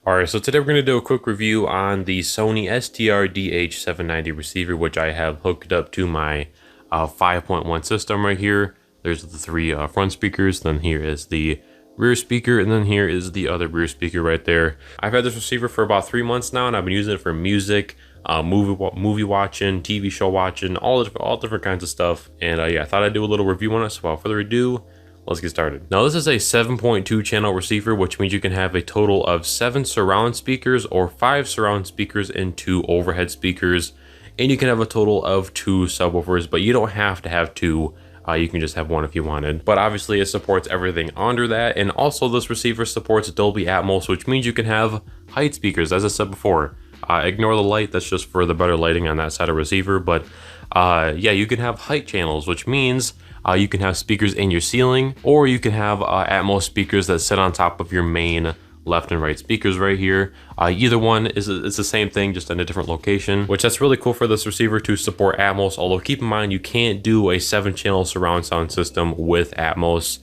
Alright, so today we're going to do a quick review on the Sony STR-DH790 receiver, which I have hooked up to my 5.1 system right here. There's the three front speakers, then here is the rear speaker, and then here is the other rear speaker right there. I've had this receiver for about 3 months now, and I've been using it for music, movie watching, TV show watching, all different kinds of stuff. And yeah, I thought I'd do a little review on it, so without further ado, let's get started. Now this is a 7.2 channel receiver, which means you can have a total of 7 surround speakers or 5 surround speakers and 2 overhead speakers. And you can have a total of 2 subwoofers, but you don't have to have 2. You can just have 1 if you wanted. But obviously it supports everything under that. And also this receiver supports Dolby Atmos, which means you can have height speakers, as I said before. Ignore the light, that's just for the better lighting on that side of receiver. But yeah, you can have height channels, which means you can have speakers in your ceiling, or you can have Atmos speakers that sit on top of your main left and right speakers right here. Either one is the same thing, just in a different location, which that's really cool for this receiver to support Atmos. Although keep in mind, you can't do a 7-channel surround sound system with Atmos.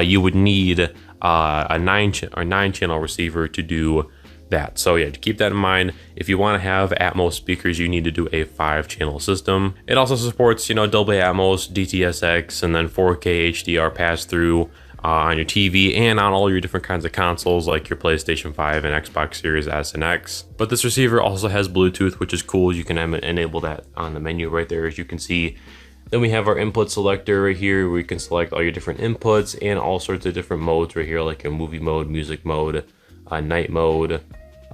You would need a 9-channel receiver to do that. So yeah, keep that in mind. If you want to have Atmos speakers, you need to do a 5-channel system. It also supports, Dolby Atmos, DTSX, and then 4K HDR pass-through on your TV and on all your different kinds of consoles like your PlayStation 5 and Xbox Series S and X. But this receiver also has Bluetooth, which is cool. You can enable that on the menu right there, as you can see. Then we have our input selector right here, where you can select all your different inputs and all sorts of different modes right here, like a movie mode, music mode, night mode,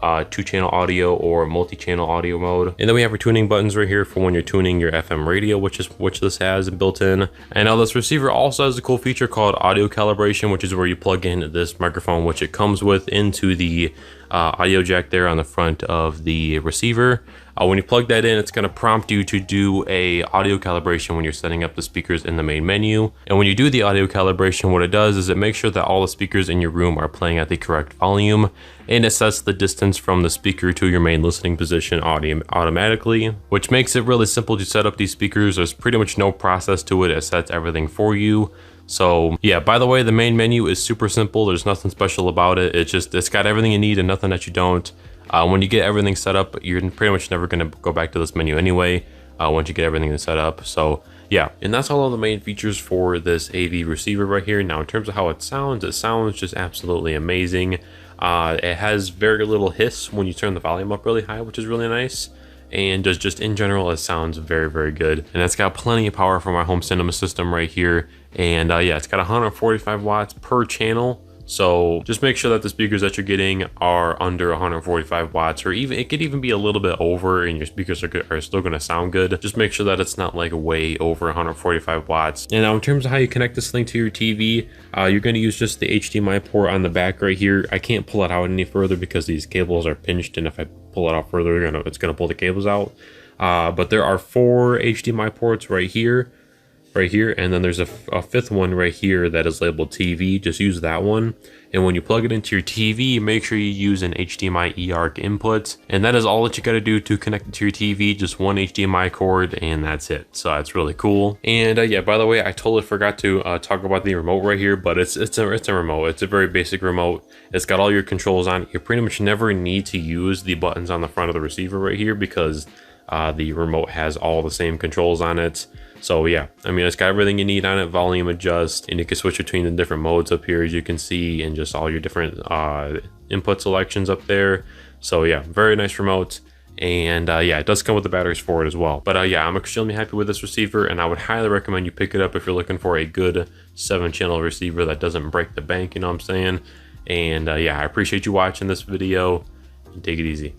2-channel audio or multi-channel audio mode. And then we have our tuning buttons right here for when you're tuning your FM radio, which this has built in. And now this receiver also has a cool feature called audio calibration, which is where you plug in this microphone, which it comes with, into the audio jack there on the front of the receiver. When you plug that in, it's going to prompt you to do a audio calibration when you're setting up the speakers in the main menu. And when you do the audio calibration, what it does is it makes sure that all the speakers in your room are playing at the correct volume, and it sets the distance from the speaker to your main listening position automatically, which makes it really simple to set up these speakers. There's pretty much no process to it. It sets everything for you. So yeah, by the way, the main menu is super simple. There's nothing special about it. It's got everything you need and nothing that you don't. When you get everything set up, you're pretty much never going to go back to this menu anyway, once you get everything set up. So yeah, and that's all of the main features for this AV receiver right here. Now in terms of how it sounds just absolutely amazing. It has very little hiss when you turn the volume up really high, which is really nice. And just in general, it sounds very, very good. And it's got plenty of power for my home cinema system right here. And yeah, it's got 145 watts per channel. So just make sure that the speakers that you're getting are under 145 watts, or even it could even be a little bit over, and your speakers are still going to sound good. Just make sure that it's not like way over 145 watts. And now in terms of how you connect this thing to your TV, you're going to use just the HDMI port on the back right here. I can't pull it out any further because these cables are pinched, and if I pull it out further, it's going to pull the cables out. But there are 4 HDMI ports right here, and then there's a 5th one right here that is labeled TV. Just use that one. And when you plug it into your TV, make sure you use an HDMI eARC input. And that is all that you got to do to connect it to your TV. Just one HDMI cord, and that's it. So that's really cool. And yeah, by the way, I totally forgot to talk about the remote right here, but it's a remote. It's a very basic remote. It's got all your controls on it. You pretty much never need to use the buttons on the front of the receiver right here, because the remote has all the same controls on it. So yeah, I mean, it's got everything you need on it. Volume adjust, and you can switch between the different modes up here, as you can see, and just all your different input selections up there. So yeah, very nice remote. And yeah, it does come with the batteries for it as well. But yeah, I'm extremely happy with this receiver, and I would highly recommend you pick it up if you're looking for a good 7-channel receiver that doesn't break the bank, you know what I'm saying? And yeah, I appreciate you watching this video, and take it easy.